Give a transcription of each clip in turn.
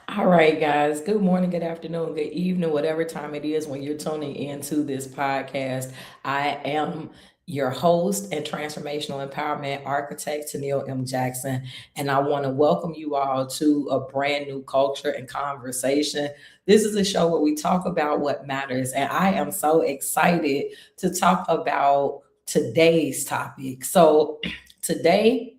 All right, guys. Good morning, good afternoon, good evening, whatever time it is when you're tuning into this podcast. I am your host and transformational empowerment architect, Tennille M. Jackson, and I want to welcome you all to a brand new culture and conversation. This is a show where we talk about what matters, and I am so excited to talk about today's topic. So, today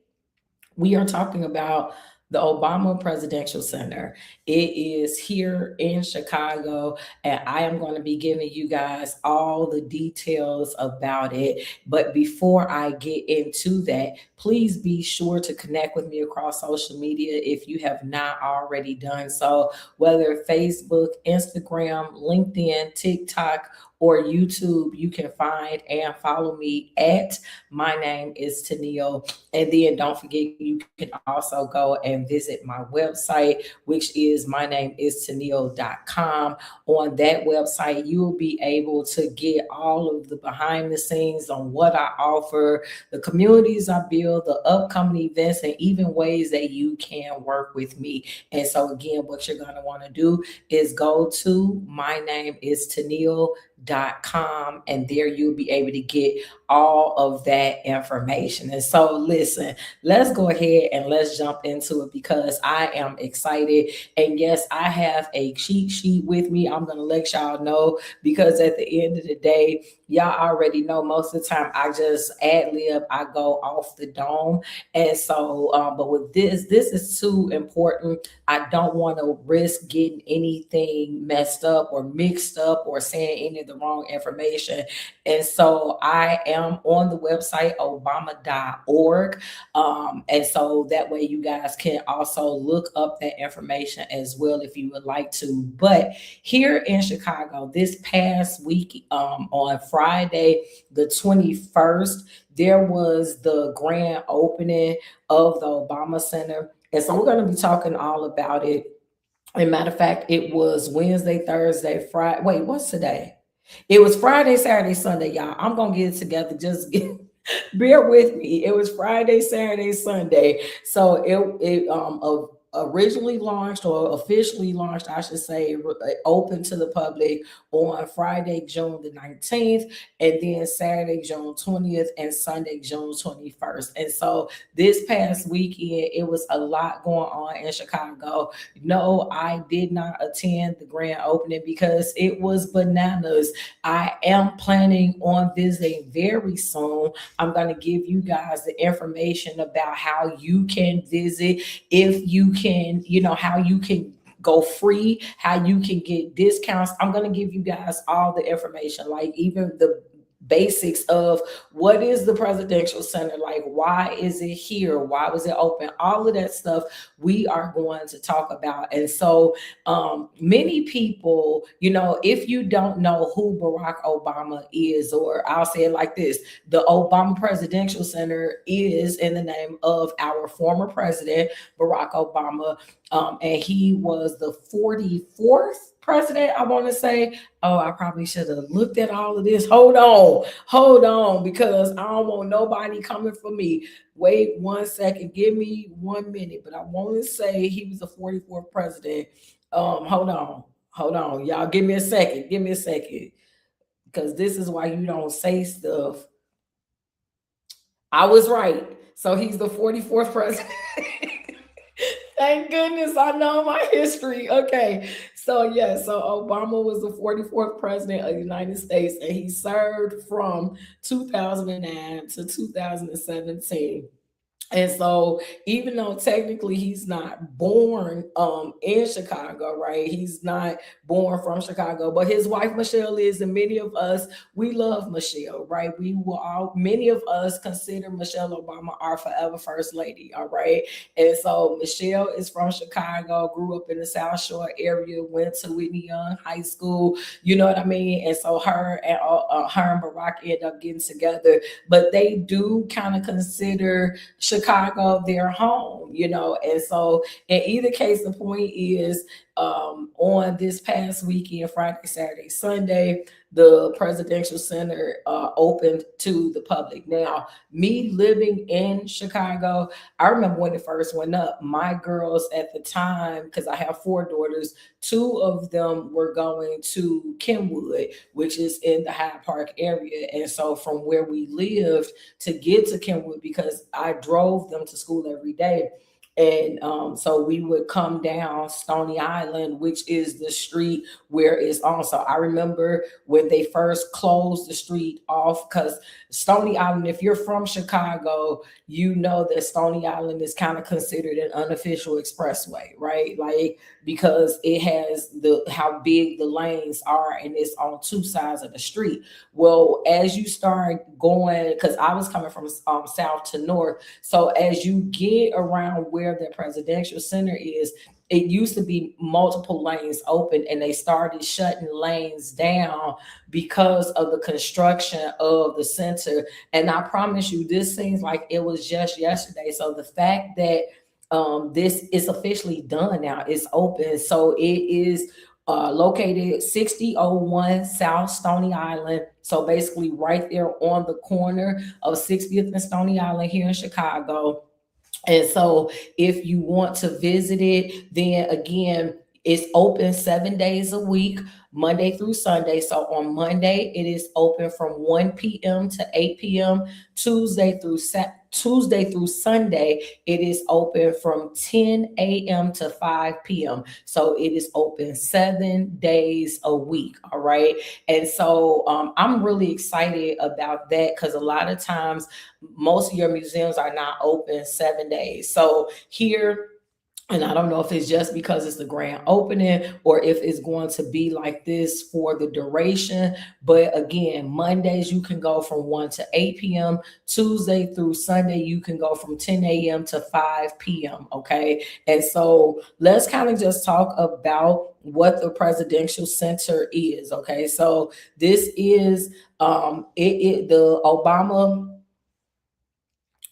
we are talking about the Obama Presidential Center. It is here in Chicago, and I am going to be giving you guys all the details about it. But before I get into that, please be sure to connect with me across social media if you have not already done so, whether Facebook, Instagram, LinkedIn, TikTok, or YouTube. You can find and follow me at my name is Tennille. And then don't forget, you can also go and visit my website, which is mynameistenil.com. On that website, you will be able to get all of the behind the scenes on what I offer, the communities I build, the upcoming events, and even ways that you can work with me. And so, again, what you're going to want to do is go to mynameistenil.com, and there you'll be able to get all of that information. And so, listen, let's go ahead and let's jump into it because I am excited. And yes, I have a cheat sheet with me. I'm going to let y'all know because at the end of the day, y'all already know most of the time I just ad lib, I go off the dome. And so, but with this is too important. I don't want to risk getting anything messed up or mixed up or saying any of the wrong information. And so I am on the website obama.org. And so that way you guys can also look up that information as well if you would like to. But here in Chicago, this past week, on Friday, the 21st, there was the grand opening of the Obama Center. And so we're going to be talking all about it. And matter of fact, it was Wednesday, Thursday, Friday. Wait, what's today? It was Friday, Saturday, Sunday, y'all. I'm gonna get it together. Just bear with me. It was Friday, Saturday, Sunday. So it originally launched or officially launched, I should say, open to the public on Friday, June the 19th, and then Saturday, June 20th, and Sunday, June 21st. And so this past weekend, it was a lot going on in Chicago. No, I did not attend the grand opening because it was bananas. I am planning on visiting very soon. I'm going to give you guys the information about how you can visit, if you can, how you can go free, how you can get discounts. I'm going to give you guys all the information, like even the basics of what is the presidential center, like why is it here, why was it open, all of that stuff we are going to talk about. And so many people, if you don't know who Barack Obama is, or I'll say it like this, the Obama Presidential Center is in the name of our former president, Barack Obama. And he was the 44th president, I want to say. Oh, I probably should have looked at all of this. Hold on, because I don't want nobody coming for me. Wait 1 second, give me 1 minute. But I want to say he was the 44th president. Hold on, y'all. Give me a second, because this is why you don't say stuff. I was right. So he's the 44th president. Thank goodness I know my history. Okay. So, yeah, so Obama was the 44th president of the United States, and he served from 2009 to 2017. And so, even though technically he's not born in Chicago, right? He's not born from Chicago, but his wife Michelle is, and many of us, we love Michelle, right? Many of us consider Michelle Obama our forever first lady, all right? And so Michelle is from Chicago, grew up in the South Shore area, went to Whitney Young High School, you know what I mean? And so her and Barack ended up getting together, but they do kind of consider Chicago their home. And so in either case, the point is on this past weekend, Friday, Saturday, Sunday, the Presidential Center opened to the public. Now, me living in Chicago, I remember when it first went up, my girls at the time, because I have four daughters, two of them were going to Kenwood, which is in the Hyde Park area. And so from where we lived to get to Kenwood, because I drove them to school every day, and so we would come down Stony Island, which is the street where it's on. So I remember when they first closed the street off, because Stony Island, if you're from Chicago, you know that Stony Island is kind of considered an unofficial expressway, right? Like, because it has how big the lanes are, and it's on two sides of the street. Well, as you start going, because I was coming from south to north, so as you get around where the Presidential Center is, it used to be multiple lanes open, and they started shutting lanes down because of the construction of the center. And I promise you, this seems like it was just yesterday. So the fact that this is officially done now, it's open. So it is located 6001 South Stony Island. So basically right there on the corner of 60th and Stony Island here in Chicago. And so if you want to visit it, then again, it's open 7 days a week, Monday through Sunday. So on Monday, it is open from 1 p.m. to 8 p.m. Tuesday through Sunday, it is open from 10 a.m. to 5 p.m. So it is open 7 days a week. All right. And so I'm really excited about that, because a lot of times most of your museums are not open 7 days. So here, and I don't know if it's just because it's the grand opening or if it's going to be like this for the duration. But again, Mondays you can go from 1 to 8 p.m. Tuesday through Sunday, you can go from 10 a.m. to 5 p.m. Okay. And so let's kind of just talk about what the Presidential Center is. Okay. So this is the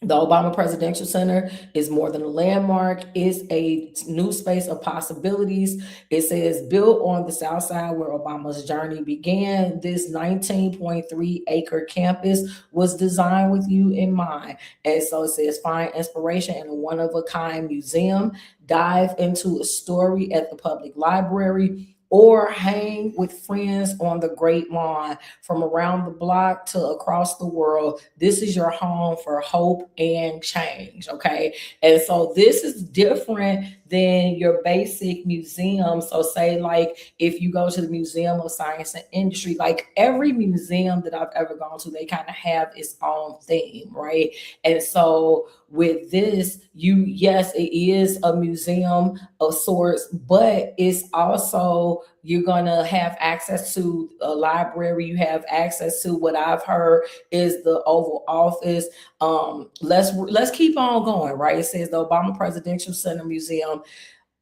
Obama Presidential Center is more than a landmark. It's a new space of possibilities. It says, built on the South Side where Obama's journey began, this 19.3 acre campus was designed with you in mind. And so it says, find inspiration in a one-of-a-kind museum, dive into a story at the public library, or hang with friends on the Great Lawn. From around the block to across the world, this is your home for hope and change, okay? And so this is different than your basic museum. So say like if you go to the Museum of Science and Industry, like every museum that I've ever gone to, they kind of have its own theme, right? And so with this, yes, it is a museum of sorts, but it's also, you're gonna have access to a library. You have access to what I've heard is the Oval Office. Let's keep on going, right? It says the Obama Presidential Center Museum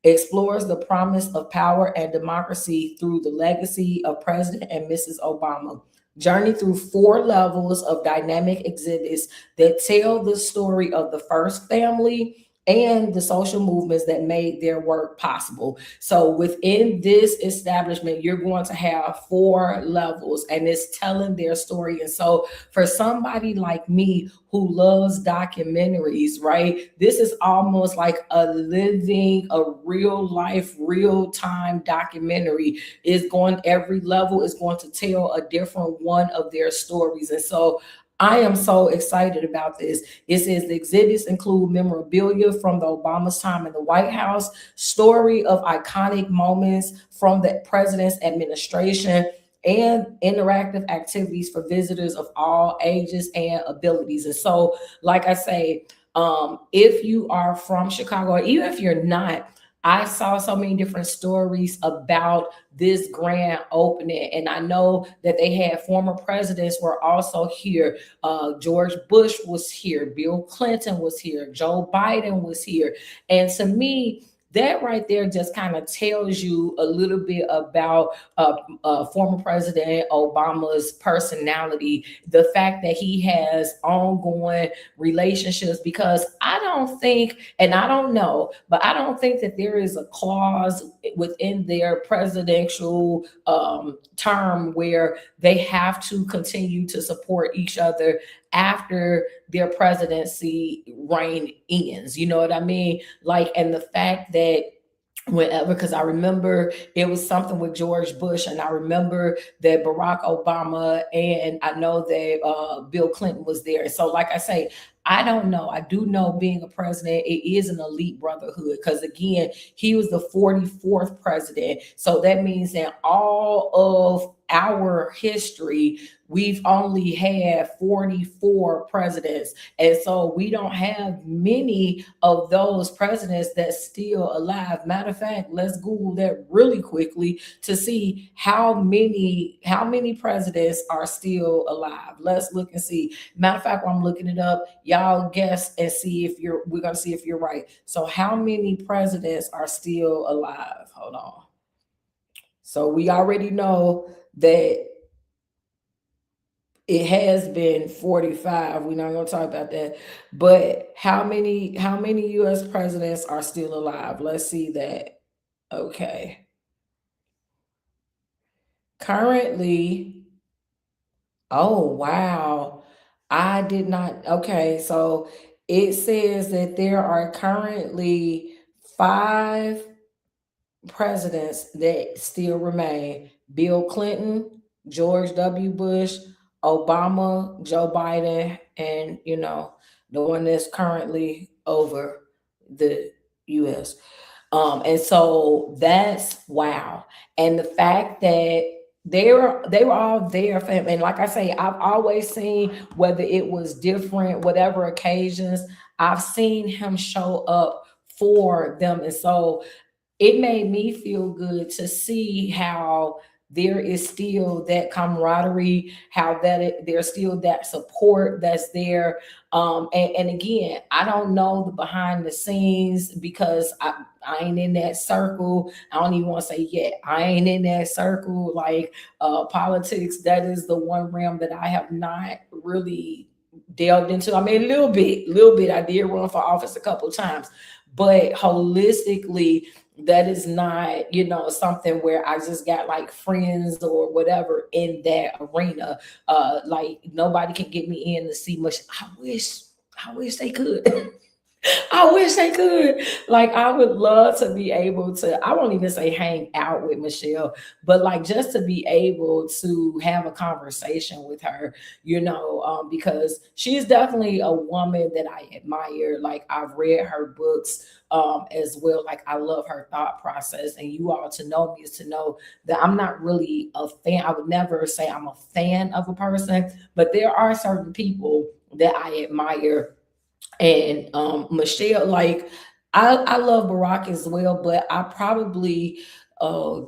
explores the promise of power and democracy through the legacy of President and Mrs. Obama. Journey through 4 levels of dynamic exhibits that tell the story of the first family and the social movements that made their work possible. So within this establishment, you're going to have 4 levels, and it's telling their story. And so for somebody like me who loves documentaries, right, this is almost like a real life, real time documentary. Every level is going to tell a different one of their stories. And so I am so excited about this. It says the exhibits include memorabilia from the Obama's time in the White House, story of iconic moments from the president's administration, and interactive activities for visitors of all ages and abilities. And so, like I say, if you are from Chicago, or even if you're not, I saw so many different stories about this grand opening, and I know that they had former presidents were also here. George Bush was here, Bill Clinton was here, Joe Biden was here, and to me, That right there just kind of tells you a little bit about former President Obama's personality, the fact that he has ongoing relationships, because I don't think, and I don't know, but I don't think that there is a clause within their presidential term where they have to continue to support each other after their presidency reign ends. You know what I mean? Like, and the fact that whenever, because I remember it was something with George Bush, and I remember that Barack Obama, and I know that Bill Clinton was there. So, like I say, I don't know. I do know being a president, it is an elite brotherhood, because again, he was the 44th president. So that means that all of our history, we've only had 44 presidents. And so we don't have many of those presidents that's still alive. Matter of fact, let's Google that really quickly to see how many presidents are still alive. Let's look and see. Matter of fact, while I'm looking it up, y'all guess and see if we're gonna see if you're right. So how many presidents are still alive? Hold on. So we already know that it has been 45. We're not going to talk about that. But how many US presidents are still alive? Let's see that. Okay. Currently, oh wow. I did not. Okay, so it says that there are currently 5 presidents that still remain: Bill Clinton, George W. Bush, Obama, Joe Biden, and the one that's currently over the US. And so that's wow. And the fact that they were all there for him. And like I say, I've always seen, whether it was different, whatever occasions, I've seen him show up for them. And so it made me feel good to see how there is still that camaraderie, how there's still that support that's there. And again, I don't know the behind the scenes, because I ain't in that circle. I don't even want to say yet. I ain't in that circle. Like politics, that is the one realm that I have not really delved into. I mean, a little bit. I did run for office a couple of times, but holistically, that is not something where I just got like friends or whatever in that arena. Like nobody can get me in to see much. I wish they could. I wish they could. Like, I would love to be able to, I won't even say hang out with Michelle, but like just to be able to have a conversation with her, because she's definitely a woman that I admire. Like, I've read her books as well. Like, I love her thought process. And you all to know me is to know that I'm not really a fan. I would never say I'm a fan of a person, but there are certain people that I admire. And Michelle, like, I love Barack as well, but I probably y'all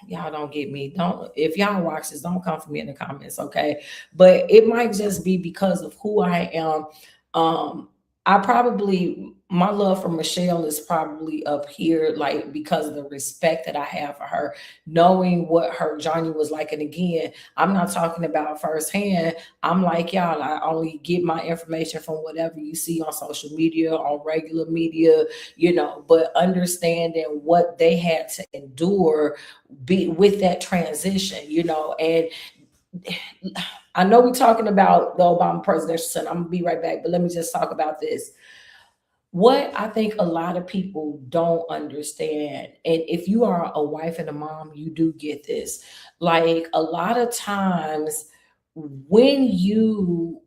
don't get me. Don't, if y'all watch this, don't come for me in the comments, okay? But it might just be because of who I am. I probably, my love for Michelle is probably up here, like, because of the respect that I have for her, knowing what her journey was like. And again, I'm not talking about firsthand. I'm like y'all, I only get my information from whatever you see on social media, on regular media, but understanding what they had to endure with that transition, and I know we're talking about the Obama presidential son. I'm gonna be right back, but let me just talk about this. What I think a lot of people don't understand, and if you are a wife and a mom, you do get this. Like, a lot of times when you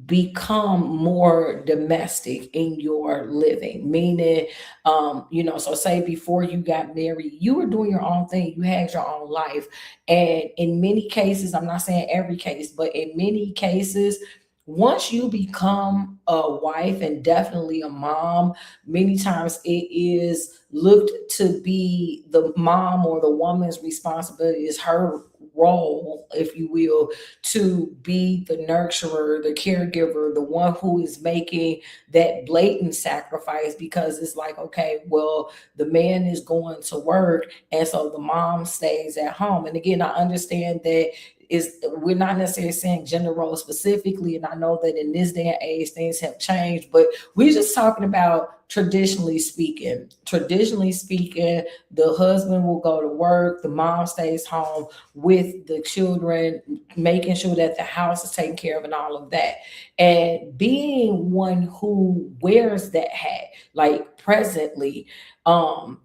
become more domestic in your living, meaning so say before you got married, you were doing your own thing, you had your own life. And in many cases, I'm not saying every case, but in many cases, once you become a wife and definitely a mom, many times it is looked to be the mom or the woman's responsibility, is her role, if you will, to be the nurturer, the caregiver, the one who is making that blatant sacrifice, because it's like, okay, well, the man is going to work, and so the mom stays at home. And again, I understand that is we're not necessarily saying gender roles specifically, and I know that in this day and age things have changed, but we're just talking about traditionally speaking. Traditionally speaking, the husband will go to work, the mom stays home with the children, making sure that the house is taken care of and all of that. And being one who wears that hat, like presently, um,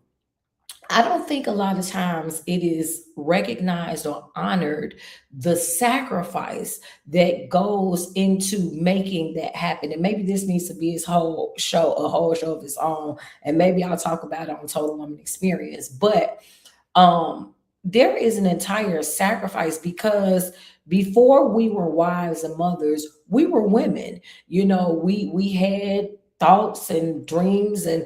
I don't think a lot of times it is recognized or honored the sacrifice that goes into making that happen. And maybe this needs to be his whole show, a whole show of its own. And maybe I'll talk about it on Total Woman Experience. But there is an entire sacrifice, because before we were wives and mothers, we were women. You know, we had thoughts and dreams, and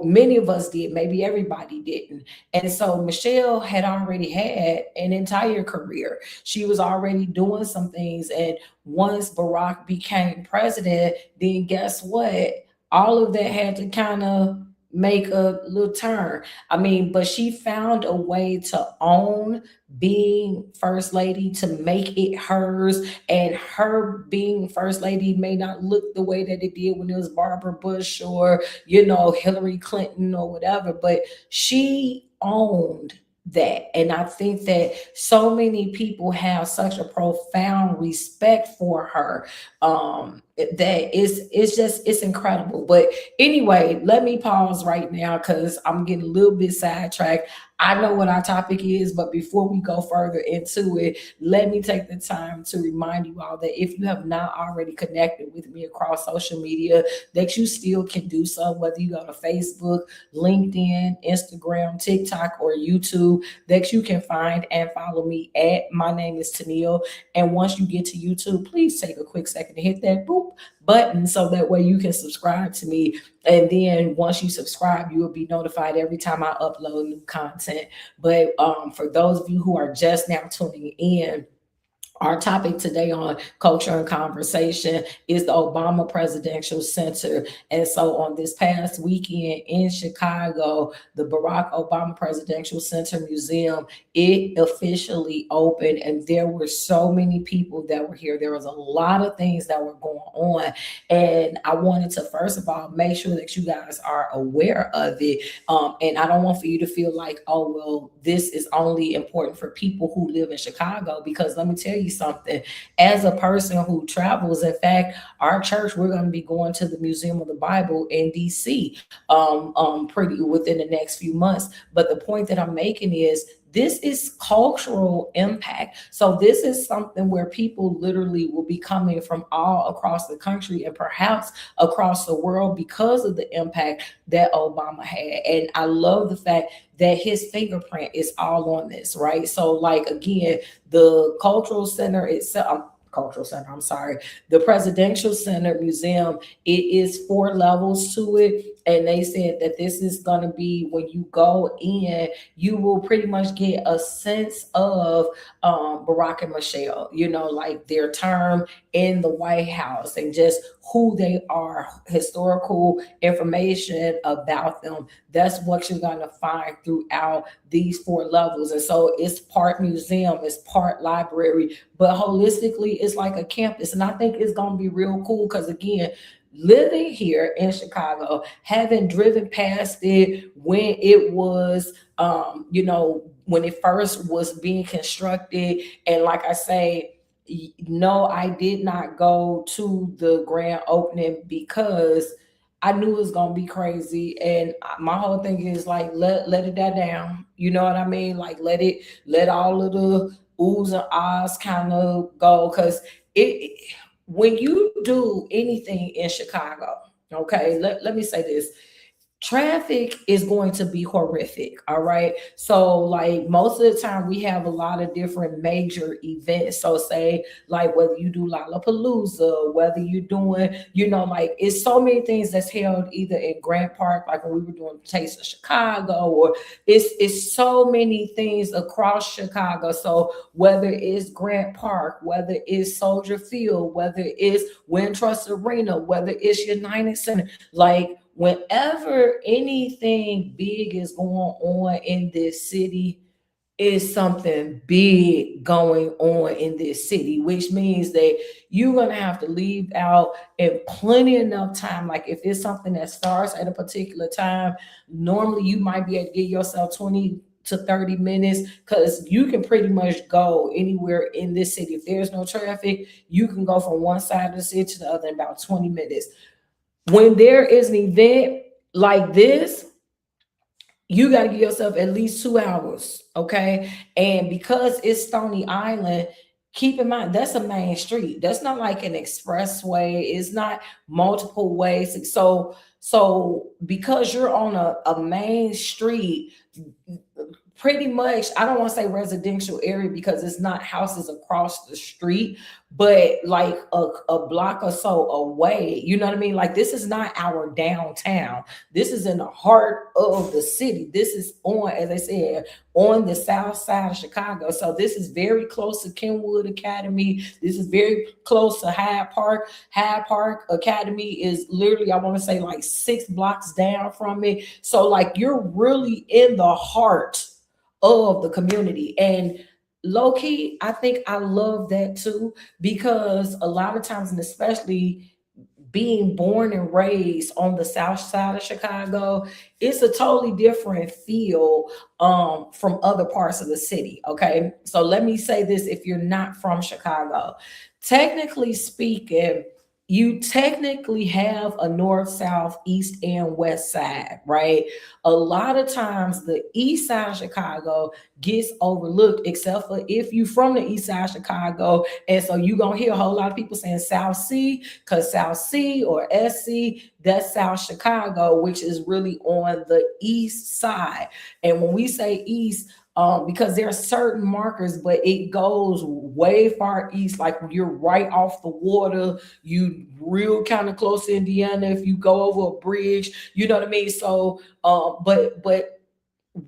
many of us did, maybe everybody didn't. And so Michelle had already had an entire career. She was already doing some things, and once Barack became president, then guess what, all of that had to kind of make a little turn. I mean, but she found a way to own being first lady, to make it hers. And her being first lady may not look the way that it did when it was Barbara Bush or, Hillary Clinton or whatever, but she owned that. And I think that so many people have such a profound respect for her, that it's incredible. But anyway, let me pause right now because I'm getting a little bit sidetracked. I know what our topic is, but before we go further into it, let me take the time to remind you all that if you have not already connected with me across social media, that you still can do so, whether you go to Facebook, LinkedIn, Instagram, TikTok, or YouTube, that you can find and follow me at My Name is Tennille. And once you get to YouTube, please take a quick second to hit that boop button so that way you can subscribe to me. And then once you subscribe, you will be notified every time I upload new content. But for those of you who are just now tuning in, our topic today on Culture and Conversation is the Obama Presidential Center. And so on this past weekend in Chicago, the Barack Obama Presidential Center Museum, it officially opened, and there were so many people that were here. There was a lot of things that were going on. And I wanted to, first of all, make sure that you guys are aware of it. And I don't want for you to feel like, oh, well, this is only important for people who live in Chicago, because let me tell you something. As a person who travels, in fact, our church, we're going to be going to the Museum of the Bible in DC pretty within the next few months. But the point that I'm making is, this is cultural impact. So this is something where people literally will be coming from all across the country and perhaps across the world because of the impact that Obama had. And I love the fact that his fingerprint is all on this, right? So like, again, the cultural center itself, I'm sorry, the Presidential Center Museum, it is 4 levels to it. And they said that this is going to be, when you go in, you will pretty much get a sense of Barack and Michelle, like their term in the White House and just who they are, historical information about them. That's what you're going to find throughout these 4 levels. And so it's part museum, it's part library, but holistically, it's like a campus. And I think it's going to be real cool because, again, living here in Chicago, having driven past it when it was, when it first was being constructed. And like I say, no, I did not go to the grand opening because I knew it was gonna be crazy. And my whole thing is like, let it die down. You know what I mean? Like, let all of the oohs and ahs kind of go, because it when you do anything in Chicago, okay, let me say this. traffic is going to be horrific. All right. So, like, most of the time, we have a lot of different major events. So, say, like, whether you do Lollapalooza, whether you're doing, like, it's so many things that's held either in Grant Park, like when we were doing Taste of Chicago, or it's so many things across Chicago. So, whether it's Grant Park, whether it's Soldier Field, whether it's Wintrust Arena, whether it's United Center, like, whenever anything big is going on in this city, is something big going on in this city, which means that you're going to have to leave out in plenty enough time. Like, if it's something that starts at a particular time, normally you might be able to give yourself 20 to 30 minutes, because you can pretty much go anywhere in this city. If there's no traffic, you can go from one side of the city to the other in about 20 minutes. When there is an event like this, you got to give yourself at least 2 hours, okay? And because it's Stony Island, keep in mind that's a main street. That's not like an expressway. It's not multiple ways. So because you're on a main street, pretty much, I don't want to say residential area because it's not houses across the street, but like a block or so away. You know what I mean? Like, this is not our downtown. This is in the heart of the city. This is on, as I said, on the south side of Chicago. So this is very close to Kenwood Academy. This is very close to Hyde Park. Hyde Park Academy is literally, I want to say, like 6 blocks down from it. So, like, you're really in the heart of the community. And low key, I think I love that too, because a lot of times, and especially being born and raised on the south side of Chicago, it's a totally different feel from other parts of the city. Okay. So let me say this: if you're not from Chicago, technically speaking, you technically have a north, south, east, and west side, right? A lot of times the east side of Chicago gets overlooked, except for if you from the east side of Chicago. And so you're gonna hear a whole lot of people saying South C, because South C or SC, that's South Chicago, which is really on the east side. And when we say east, because there are certain markers, but it goes way far east, like you're right off the water, you real kind of close to Indiana. If you go over a bridge, you know what I mean. So, but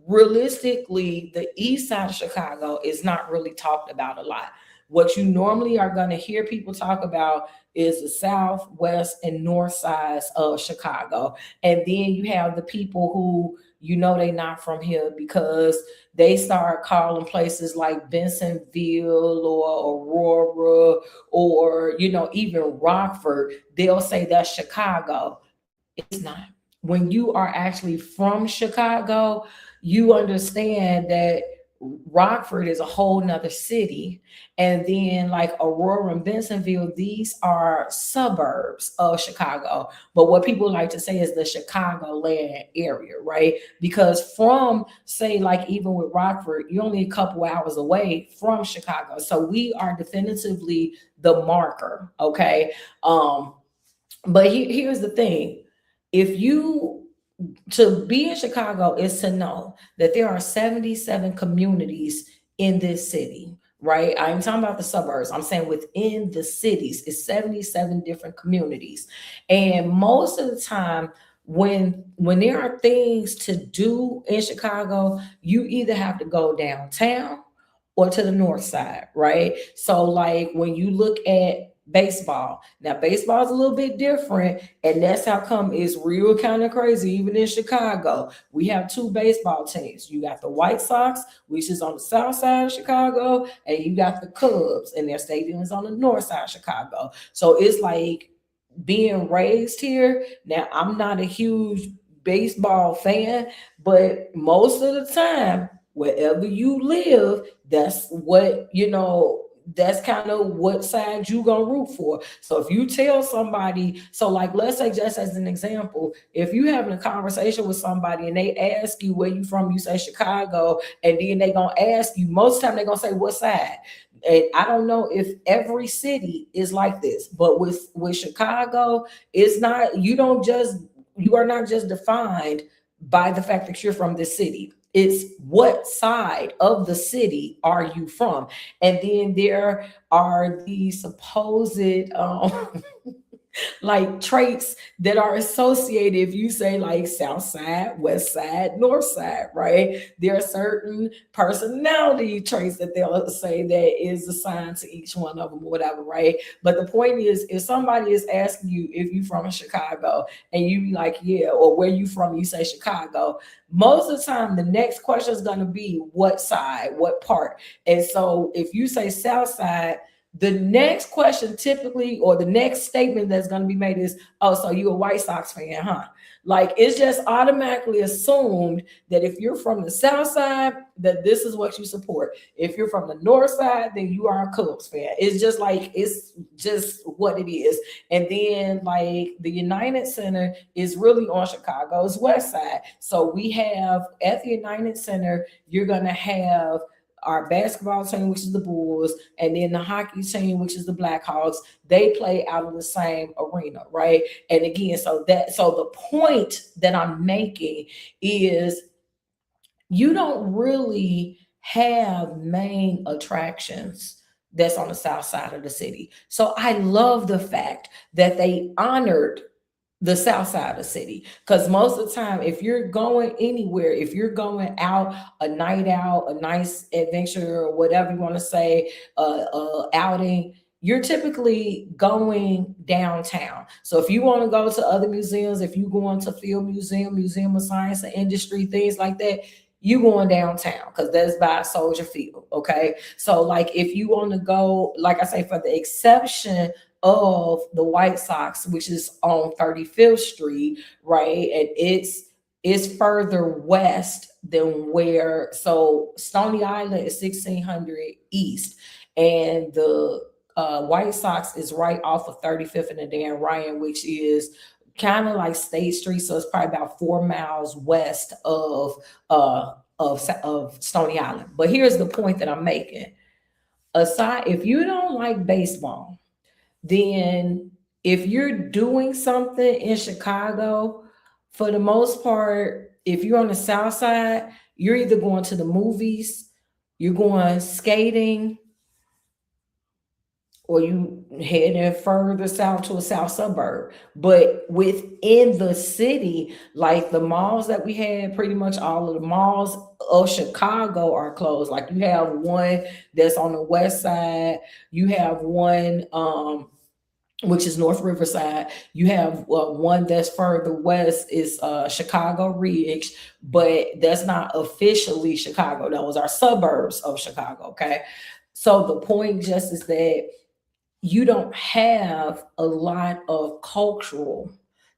realistically, the east side of Chicago is not really talked about a lot. What you normally are going to hear people talk about is the south, west, and north sides of Chicago. And then you have the people who, they're not from here, because they start calling places like Bensenville or Aurora, or, even Rockford. They'll say that's Chicago. It's not. When you are actually from Chicago, you understand that Rockford is a whole nother city. And then, like, Aurora and Bensenville, these are suburbs of Chicago. But what people like to say is the Chicagoland area, right? Because from, say, like, even with Rockford, you're only a couple hours away from Chicago. So we are definitively the marker, okay? But here's the thing. If you To be in Chicago is to know that there are 77 communities in this city, right? I'm talking about the suburbs. I'm saying within the cities, it's 77 different communities. And most of the time, when there are things to do in Chicago, you either have to go downtown or to the north side, right? So, like, when you look at baseball, now baseball is a little bit different, and that's how come it's real kind of crazy. Even in Chicago, we have two baseball teams. You got the White Sox, which is on the south side of Chicago, and you got the Cubs, and their stadium is on the north side of Chicago. So it's like being raised here. Now, I'm not a huge baseball fan, but most of the time, wherever you live, that's what, that's kind of what side you gonna root for. So if you tell somebody, so, like, let's say, just as an example, if you having a conversation with somebody and they ask you where you from, you say Chicago, and then they gonna ask you, most of the time they gonna say what side. And I don't know if every city is like this, but with Chicago, it's not. You don't just you are not just defined by the fact that you're from this city. It's what side of the city are you from? And then there are these supposed like traits that are associated. If you say like south side, west side, north side, right, there are certain personality traits that they'll say that is assigned to each one of them or whatever, right? But the point is, if somebody is asking you if you from Chicago and you be like, yeah, or where you from, you say Chicago, most of the time the next question is going to be what side, what part. And so if you say south side, the next question typically, or the next statement that's going to be made is, oh, so you a White Sox fan, huh? Like, it's just automatically assumed that if you're from the south side, that this is what you support. If you're from the north side, then you are a Cubs fan. It's just like, it's just what it is. And then like the United Center is really on Chicago's west side. So we have at the United Center, you're going to have our basketball team, which is the Bulls, and then the hockey team, which is the Blackhawks. They play out of the same arena, right? And again, so the point that I'm making is you don't really have main attractions that's on the south side of the city. So I love the fact that they honored the south side of the city, because most of the time if you're going anywhere, if you're going out, a night out, a nice adventure, or whatever you want to say, outing, you're typically going downtown. So if you want to go to other museums, if you go into Field Museum, Museum of Science and Industry, things like that, you going downtown because that's by Soldier Field. Okay, so like if you want to go, like I say, for the exception of the White Sox, which is on 35th Street, right? And it's further west than where, so Stony Island is 1600 East, and the White Sox is right off of 35th and the Dan Ryan, which is kind of like State Street. So it's probably about 4 miles west of Stony Island. But here's the point that I'm making. Aside, if you don't like baseball, then if you're doing something in Chicago, for the most part, if you're on the south side, you're either going to the movies, you're going skating, or you heading further south to a south suburb. But within the city, like the malls that we had, pretty much all of the malls of Chicago are closed. Like you have one that's on the west side, you have one which is North Riverside. You have one that's further west is Chicago Ridge, but that's not officially Chicago. Those are suburbs of Chicago. Okay, so the point just is that you don't have a lot of cultural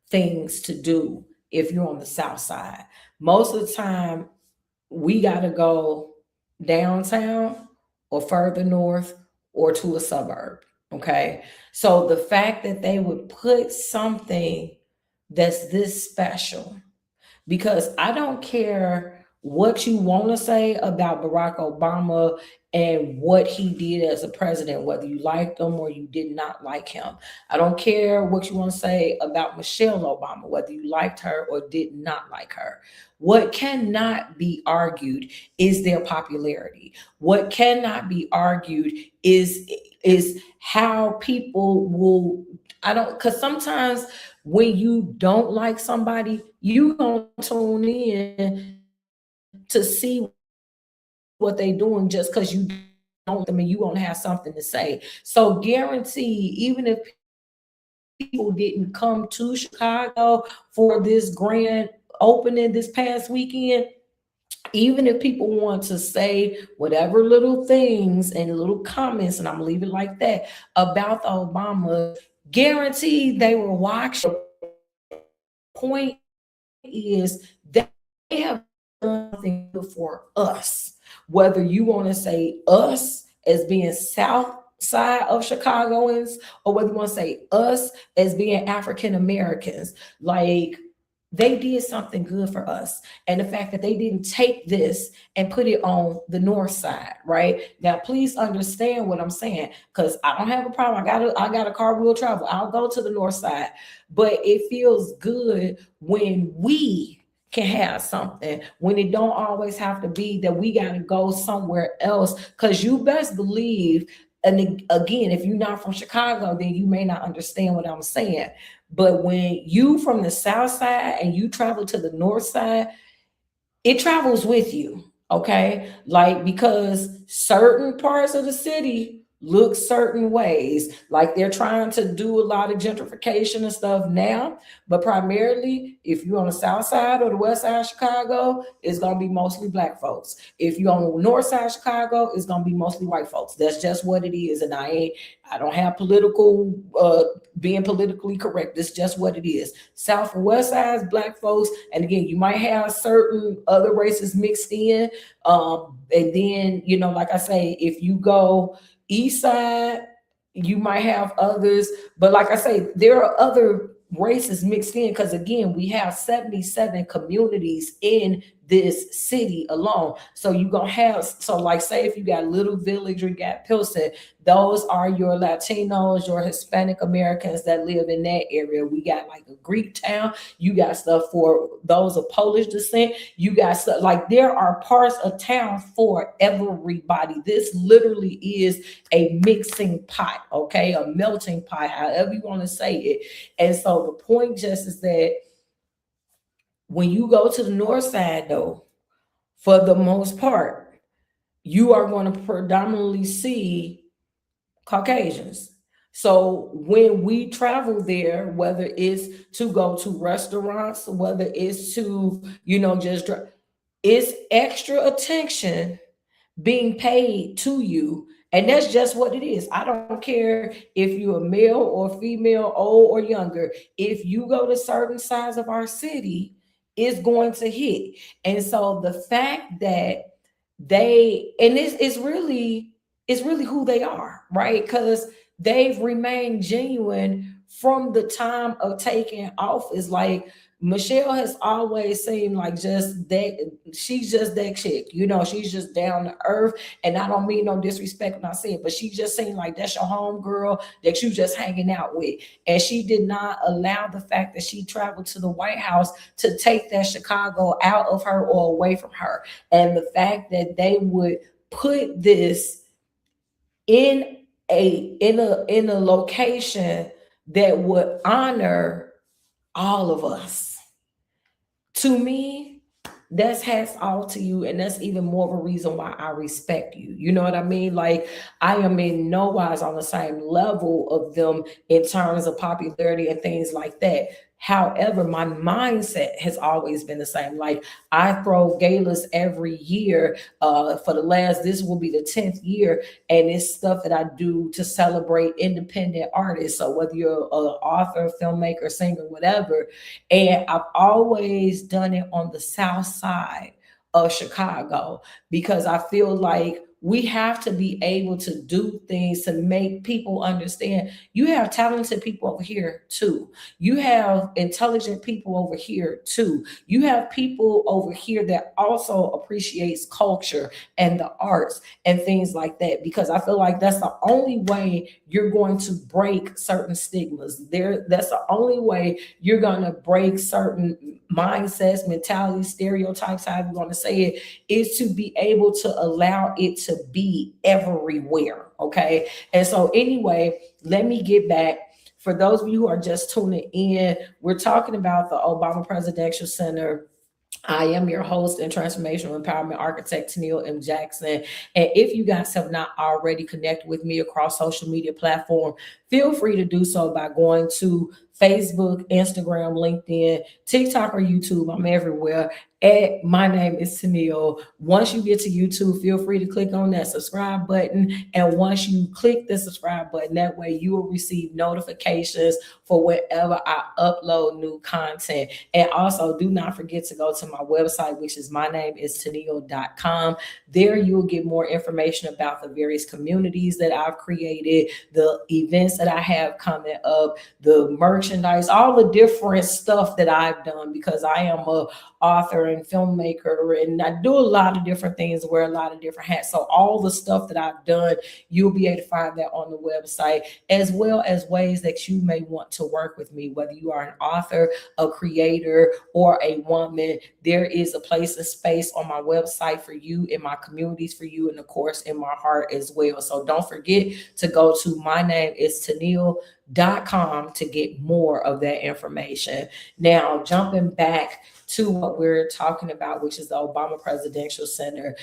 things to do if you're on the south side. Most of the time, we got to go downtown or further north or to a suburb. Okay. So the fact that they would put something that's this special, because I don't care what you want to say about Barack Obama and what he did as a president, whether you liked him or you did not like him. I don't care what you want to say about Michelle Obama, whether you liked her or did not like her. What cannot be argued is their popularity. What cannot be argued is how people will, I don't, because sometimes when you don't like somebody, you gonna tune in to see what they doing just because you don't, I mean, you won't have something to say. So guarantee, even if people didn't come to Chicago for this grand opening this past weekend, even if people want to say whatever little things and little comments, and I'm gonna leave it like that, about the Obama, guaranteed they will watch. The point is they have done something for us. Whether you want to say us as being South side of Chicagoans, or whether you want to say us as being African Americans, like they did something good for us. And the fact that they didn't take this and put it on the north side, right? Now, please understand what I'm saying, because I don't have a problem. I got a car, will travel. I'll go to the north side. But it feels good when we can have something, when it don't always have to be that we got to go somewhere else. Because you best believe, and again, if you're not from Chicago, then you may not understand what I'm saying. But when you from the south side and you travel to the north side, it travels with you, okay? Like, because certain parts of the city look certain ways, like they're trying to do a lot of gentrification and stuff now, but primarily if you're on the south side or the west side of Chicago, it's going to be mostly black folks. If you're on the north side of Chicago, it's going to be mostly white folks. That's just what it is. And I don't have political being politically correct. It's just what it is. South and west sides, black folks, and again, you might have certain other races mixed in. And then, like I say, if you go east side, you might have others. But like I say, there are other races mixed in, because again, we have 77 communities in this city alone. So you gonna have, so like say if you got Little Village or you got Pilsen, those are your Latinos, your Hispanic Americans that live in that area. We got like a Greek town. You got stuff for those of Polish descent. You got stuff like, there are parts of town for everybody. This literally is a mixing pot, okay? A melting pot, however you want to say it. And so the point just is that when you go to the north side, though, for the most part, you are going to predominantly see Caucasians. So when we travel there, whether it's to go to restaurants, whether it's to, just it's extra attention being paid to you. And that's just what it is. I don't care if you're a male or female, old or younger. If you go to certain sides of our city, it's going to hit. And so the fact that it's really who they are, right? Because they've remained genuine from the time of taking office. Like, Michelle has always seemed like just that, she's just that chick, she's just down to earth. And I don't mean no disrespect when I say it, but she just seemed like that's your home girl that you just hanging out with. And she did not allow the fact that she traveled to the White House to take that Chicago out of her or away from her. And the fact that they would put this in a location that would honor all of us, to me, that's hats off to you. And that's even more of a reason why I respect you. You know what I mean? Like, I am in no wise on the same level of them in terms of popularity and things like that. However, my mindset has always been the same. Like, I throw galas every year for the last, this will be the 10th year. And it's stuff that I do to celebrate independent artists. So whether you're an author, filmmaker, singer, whatever. And I've always done it on the south side of Chicago, because I feel like we have to be able to do things to make people understand you have talented people over here too. You have intelligent people over here too. You have people over here that also appreciates culture and the arts and things like that, because I feel like that's the only way you're going to break certain stigmas. That's the only way you're going to break certain mindsets, mentalities, stereotypes, however you want to say it, is to be able to allow it to be everywhere. Okay. And so anyway, let me get back. For those of you who are just tuning in, we're talking about the Obama Presidential Center. I am your host and transformational empowerment architect, Tennille M. Jackson. And if you guys have not already connected with me across social media platform, feel free to do so by going to Facebook, Instagram, LinkedIn, TikTok, or YouTube. I'm everywhere And my name is Tennille. Once you get to YouTube, feel free to click on that subscribe button. And once you click the subscribe button, that way you will receive notifications for whenever I upload new content. And also, do not forget to go to my website, which is mynameistenille.com. There you will get more information about the various communities that I've created, the events that I have coming up, the merchandise, all the different stuff that I've done, because I am a author and filmmaker, and I do a lot of different things, wear a lot of different hats. So all the stuff that I've done, you'll be able to find that on the website, as well as ways that you may want to work with me, whether you are an author, a creator, or a woman. There is a place and space on my website for you, in my communities for you, and of course in my heart as well. So don't forget to go to mynameistenille.com to get more of that information. Now, jumping back to what we're talking about, which is the Obama Presidential Center.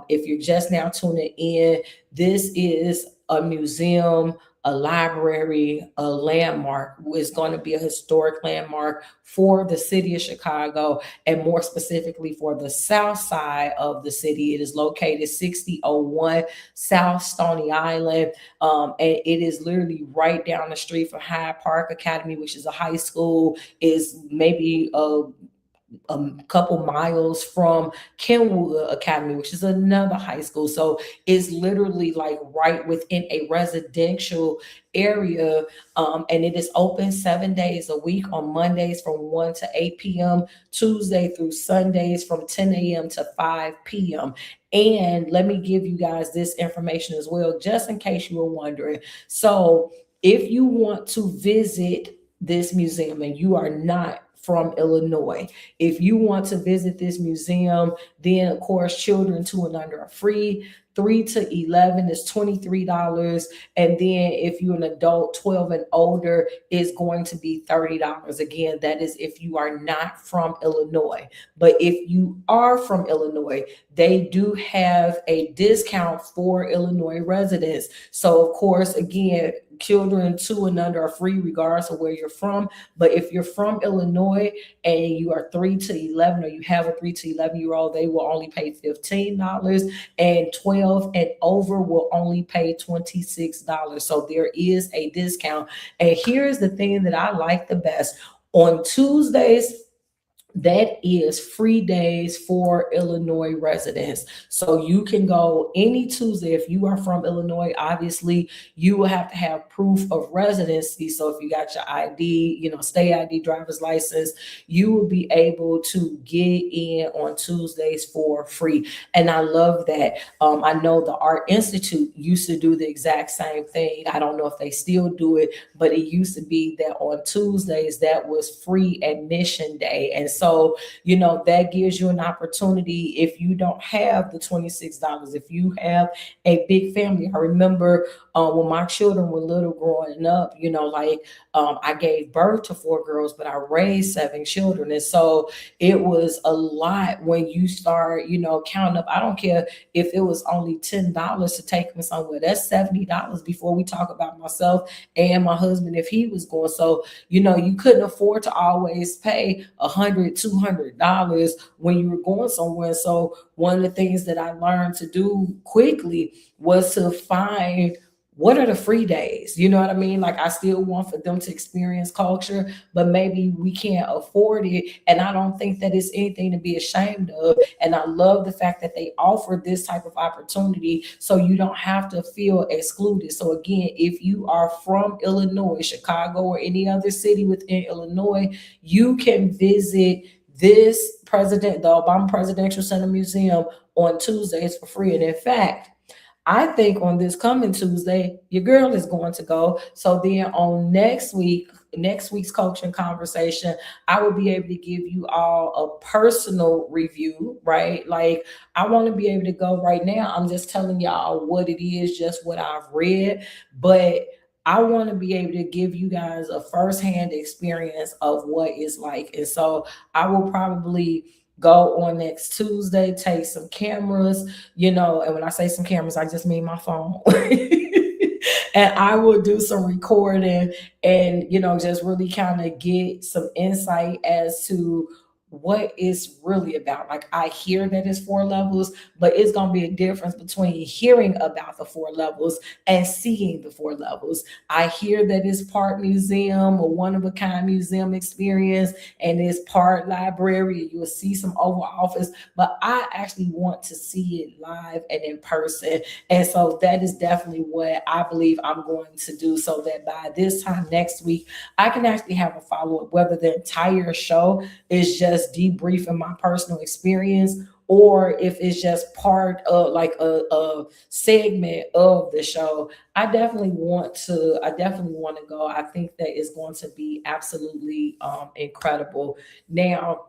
If you're just now tuning in, this is a museum, a library, a landmark. It's going to be a historic landmark for the city of Chicago, and more specifically for the south side of the city. It is located 6001 South Stony Island, and it is literally right down the street from Hyde Park Academy, which is a high school, is maybe a couple miles from Kenwood Academy, which is another high school. So it's literally like right within a residential area. And it is open 7 days a week, on Mondays from 1 to 8 p.m., Tuesday through Sundays from 10 a.m. to 5 p.m. And let me give you guys this information as well, just in case you were wondering. So if you want to visit this museum and you are not from Illinois, if you want to visit this museum, then of course children 2 and under are free. 3 to 11 is $23. And then if you're an adult 12 and older, it's going to be $30. Again, that is if you are not from Illinois. But if you are from Illinois, they do have a discount for Illinois residents. So of course, again, children 2 and under are free regardless of where you're from. But if you're from Illinois and you are 3 to 11, or you have a 3 to 11-year-old, they will only pay $15, and 12 and over will only pay $26. So there is a discount. And here's the thing that I like the best. On Tuesdays, that is free days for Illinois residents. So you can go any Tuesday. If you are from Illinois, obviously you will have to have proof of residency. So if you got your ID, state ID, driver's license, you will be able to get in on Tuesdays for free. And I love that. I know the Art Institute used to do the exact same thing. I don't know if they still do it, but it used to be that on Tuesdays, that was free admission day. And so, that gives you an opportunity if you don't have the $26, if you have a big family. I remember when my children were little growing up, I gave birth to 4 girls, but I raised 7 children. And so it was a lot when you start, counting up. I don't care if it was only $10 to take them somewhere. That's $70 before we talk about myself and my husband if he was going. So, you couldn't afford to always pay $100, $200 when you were going somewhere. So one of the things that I learned to do quickly was to find, what are the free days? You know what I mean? Like, I still want for them to experience culture, but maybe we can't afford it. And I don't think that it's anything to be ashamed of. And I love the fact that they offer this type of opportunity so you don't have to feel excluded. So again, if you are from Illinois, Chicago, or any other city within Illinois, you can visit the Obama Presidential Center Museum on Tuesdays for free. And in fact, I think on this coming Tuesday, your girl is going to go. So then on next week's coaching conversation, I will be able to give you all a personal review, right? Like, I want to be able to go right now. I'm just telling y'all what it is, just what I've read, but I want to be able to give you guys a firsthand experience of what it's like. And so I will probably go on next Tuesday, take some cameras, and when I say some cameras, I just mean my phone. And I will do some recording and, just really kind of get some insight as to what it's really about. Like I hear that it's 4 levels, but it's gonna be a difference between hearing about the 4 levels and seeing the 4 levels. I hear that it's part museum, or one of a kind museum experience, and it's part library. You'll see some Oval Office, but I actually want to see it live and in person. And so that is definitely what I believe I'm going to do, so that by this time next week, I can actually have a follow up, whether the entire show is just debriefing my personal experience, or if it's just part of like a segment of the show. I definitely want to go. I think that is going to be absolutely incredible. Now,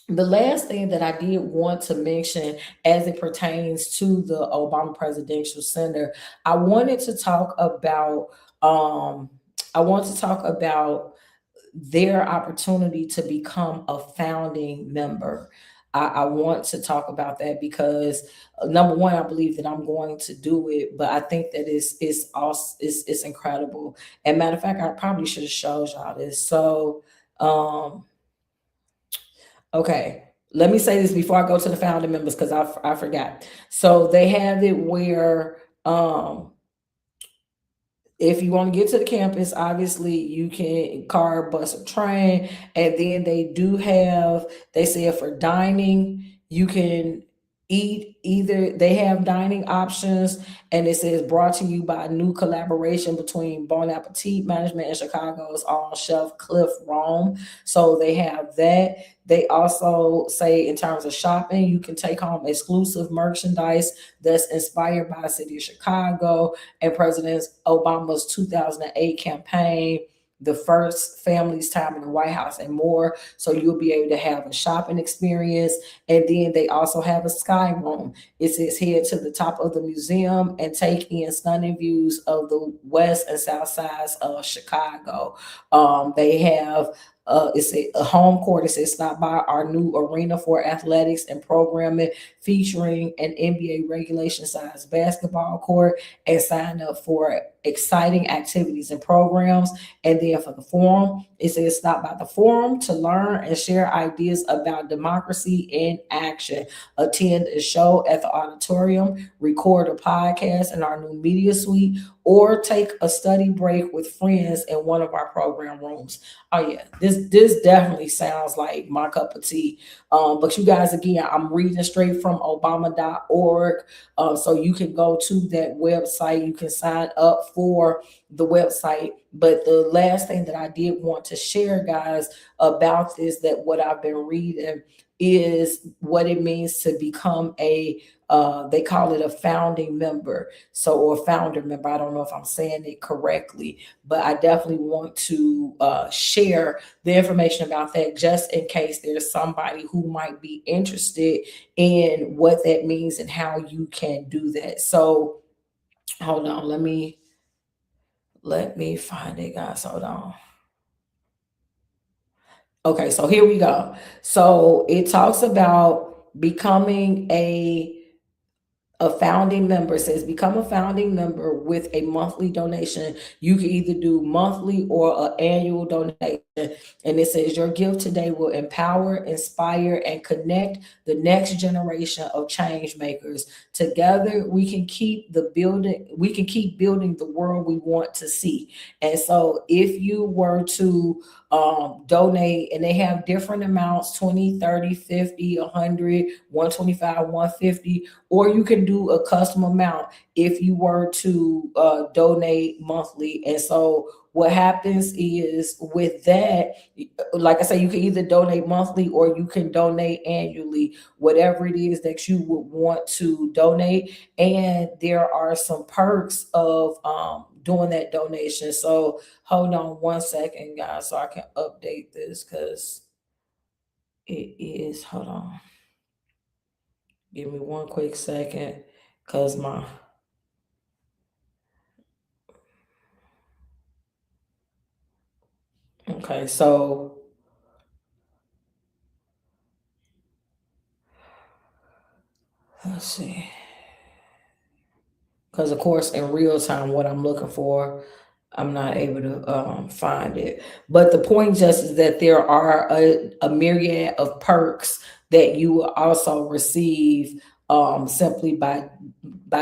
the last thing that I did want to mention as it pertains to the Obama Presidential Center, I wanted to talk about um I want to talk about their opportunity to become a founding member. I want to talk about that because number one, I believe that I'm going to do it, but I think that it's also it's incredible. And matter of fact, I probably should have showed y'all this. So um okay, let me say this before I go to the founding members because I forgot. So they have it where if you want to get to the campus, obviously you can car, bus, or train. And then they say for dining, you can eat either, they have dining options. And it says brought to you by a new collaboration between Bon Appetit Management and Chicago's own chef Cliff Rome. So they have that. They also say in terms of shopping, you can take home exclusive merchandise that's inspired by the city of Chicago and President Obama's 2008 campaign, the first family's time in the White House, and more. So you'll be able to have a shopping experience. And then they also have a sky room. It says head to the top of the museum and take in stunning views of the west and south sides of Chicago. They have it's a home court. It says stop by our new arena for athletics and programming, featuring an NBA regulation size basketball court, and sign up for exciting activities and programs. And then for the forum, it says stop by the forum to learn and share ideas about democracy in action. Attend a show at the auditorium, record a podcast in our new media suite, or take a study break with friends in one of our program rooms. Oh yeah, this definitely sounds like my cup of tea. But you guys, again, I'm reading straight from Obama.org. So you can go to that website. You can sign up for the website. But the last thing that I did want to share, guys, about this, that what I've been reading is what it means to become they call it a founding member. So, or founder member. I don't know if I'm saying it correctly, but I definitely want to share the information about that just in case there's somebody who might be interested in what that means and how you can do that. So, hold on, let me find it, guys. Hold on. Okay, so here we go. So it talks about becoming a founding member. It says become a founding member with a monthly donation. You can either do monthly or an annual donation. And it says your gift today will empower, inspire, and connect the next generation of change makers. Together we can keep building the world we want to see. And so if you were to donate, and they have different amounts, 20, 30, 50, 100, 125, 150, or you can do a custom amount if you were to donate monthly. And so what happens is with that, like I say, you can either donate monthly or you can donate annually, whatever it is that you would want to donate. And there are some perks of doing that donation. So hold on one second, guys, so I can update this because it is, hold on. Give me one quick second because my, okay, so let's see. Because, of course, in real time, what I'm looking for I'm not able to find it. But the point just is that there are a myriad of perks that you will also receive simply by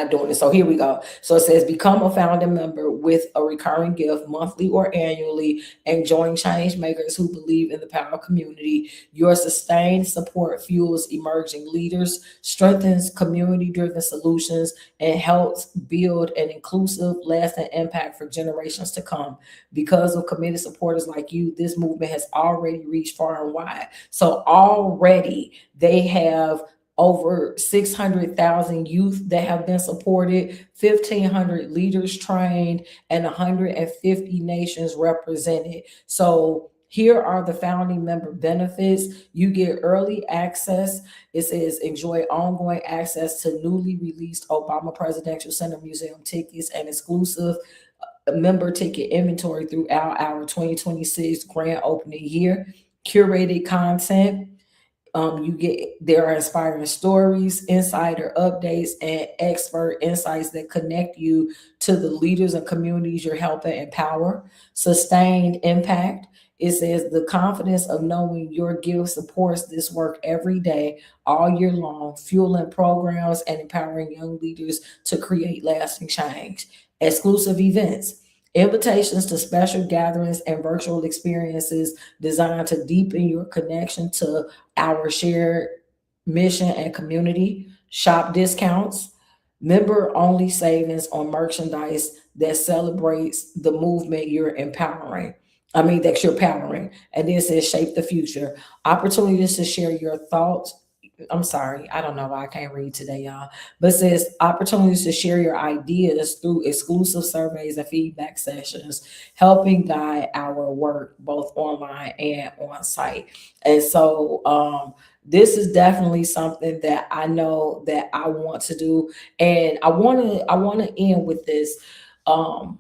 doing it. So here we go. So it says become a founding member with a recurring gift monthly or annually and join change makers who believe in the power of community. Your sustained support fuels emerging leaders, strengthens community driven solutions, and helps build an inclusive, lasting impact for generations to come. Because of committed supporters like you, this movement has already reached far and wide. So already they have over 600,000 youth that have been supported, 1,500 leaders trained, and 150 nations represented. So here are the founding member benefits. You get early access. It says enjoy ongoing access to newly released Obama Presidential Center Museum tickets and exclusive member ticket inventory throughout our 2026 grand opening year. Curated content, you get there are inspiring stories, insider updates, and expert insights that connect you to the leaders and communities you're helping empower. Sustained impact. It says the confidence of knowing your gift supports this work every day, all year long, fueling programs and empowering young leaders to create lasting change. Exclusive events. Invitations to special gatherings and virtual experiences designed to deepen your connection to our shared mission and community, shop discounts, member only savings on merchandise that celebrates the movement you're empowering. I mean, that you're powering. And then it says shape the future. Opportunities to share your thoughts. I'm sorry, I don't know why I can't read today, y'all. But it says opportunities to share your ideas through exclusive surveys and feedback sessions, helping guide our work both online and on site. And so this is definitely something that I know that I want to do. And I want to end with this. Um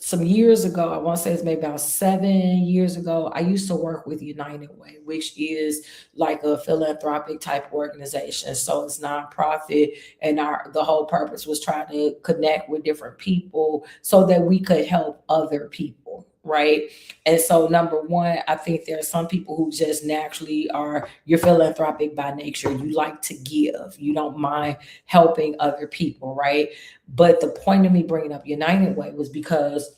some years ago, I want to say it's maybe about 7 years ago, I used to work with United Way, which is like a philanthropic type organization. So it's nonprofit, and our the whole purpose was trying to connect with different people so that we could help other people, right? And so number one, I think there are some people who just naturally are you're philanthropic by nature. You like to give. You don't mind helping other people, right? But the point of me bringing up United Way was because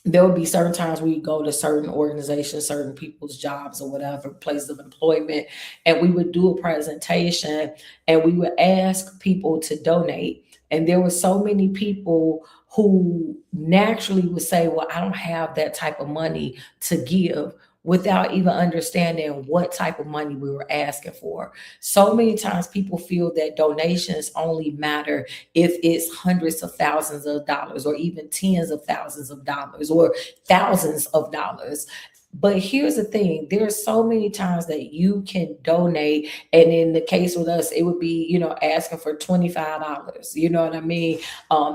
there would be certain times we go to certain organizations, certain people's jobs or whatever, places of employment, and we would do a presentation and we would ask people to donate. And there were so many people who naturally would say, well, I don't have that type of money to give without even understanding what type of money we were asking for. So many times people feel that donations only matter if it's hundreds of thousands of dollars or even tens of thousands of dollars or thousands of dollars. But here's the thing, there's so many times that you can donate. And in the case with us, it would be, asking for $25. You know what I mean?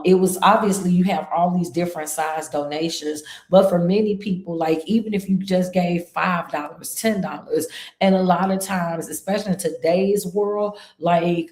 It was obviously you have all these different size donations, but for many people, like even if you just gave $5, $10, and a lot of times, especially in today's world, like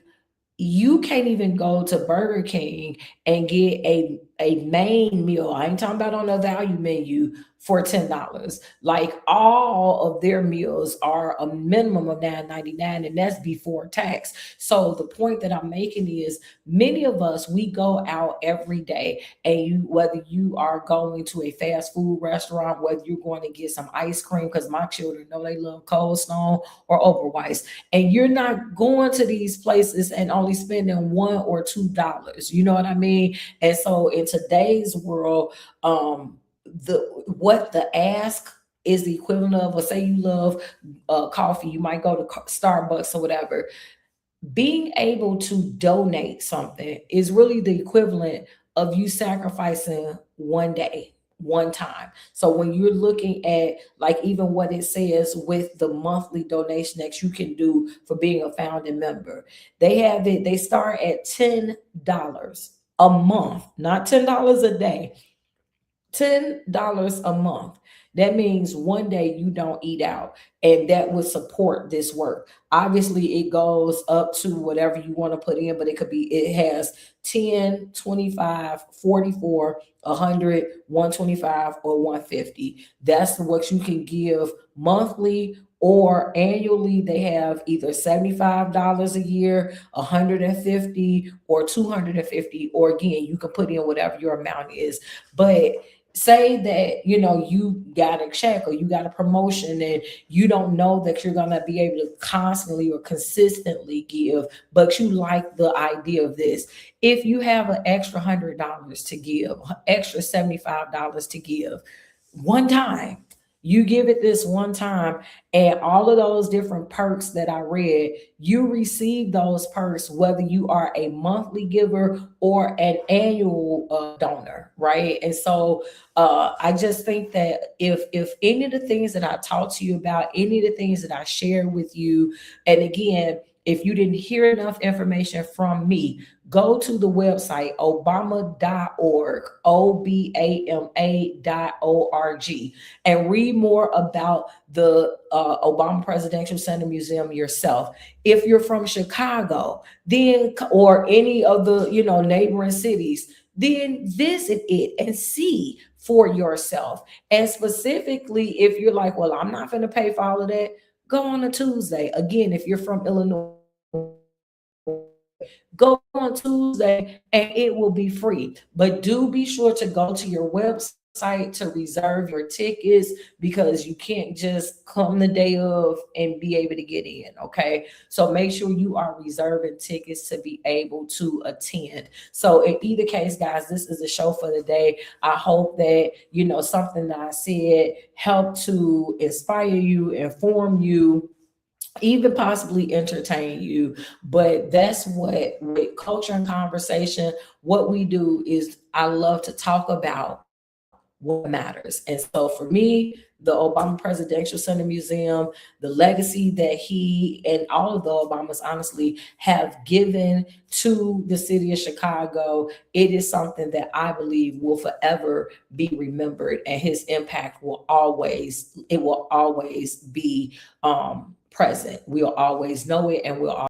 you can't even go to Burger King and get a main meal. I ain't talking about on the value menu for $10. Like all of their meals are a minimum of $9.99, and that's before tax. So the point that I'm making is many of us we go out every day, and whether you are going to a fast food restaurant, whether you're going to get some ice cream, because my children know they love Cold Stone or Overweiss, and you're not going to these places and only spending $1 or $2. You know what I mean? And so in today's world, the what the ask is the equivalent of, or say you love coffee, you might go to Starbucks or whatever. Being able to donate something is really the equivalent of you sacrificing one day, one time. So when you're looking at like even what it says with the monthly donation that you can do for being a founding member, they start at $10 a month, not $10 a day. $10 a month. That means one day you don't eat out, and that would support this work. Obviously, it goes up to whatever you want to put in, but it has 10, 25, 44, 100, 125, or 150. That's what you can give monthly or annually. They have either $75 a year, 150, or 250, or again, you can put in whatever your amount is. But say that you got a check or you got a promotion and you don't know that you're going to be able to constantly or consistently give, but you like the idea of this. If you have an extra $100 to give, extra $75 to give one time, you give it this one time, and all of those different perks that I read, you receive those perks whether you are a monthly giver or an annual donor, right? And so I just think that if any of the things that I talked to you about, any of the things that I shared with you, and again, if you didn't hear enough information from me, go to the website obama.org, obama.org, and read more about the Obama Presidential Center Museum yourself. If you're from Chicago, then or any of the neighboring cities, then visit it and see for yourself. And specifically, if you're like, well, I'm not going to pay for all of that, go on a Tuesday. Again, if you're from Illinois, go on Tuesday and it will be free. But do be sure to go to your website to reserve your tickets, because you can't just come the day of and be able to get in. Okay. So make sure you are reserving tickets to be able to attend. So in either case, guys, this is a show for the day. I hope that, something that I said helped to inspire you, inform you, even possibly entertain you. But that's what, with culture and conversation, what we do is I love to talk about what matters. And so for me, the Obama Presidential Center Museum, the legacy that he and all of the Obamas honestly have given to the city of Chicago, it is something that I believe will forever be remembered, and his impact will always be present. We'll always know it, and we'll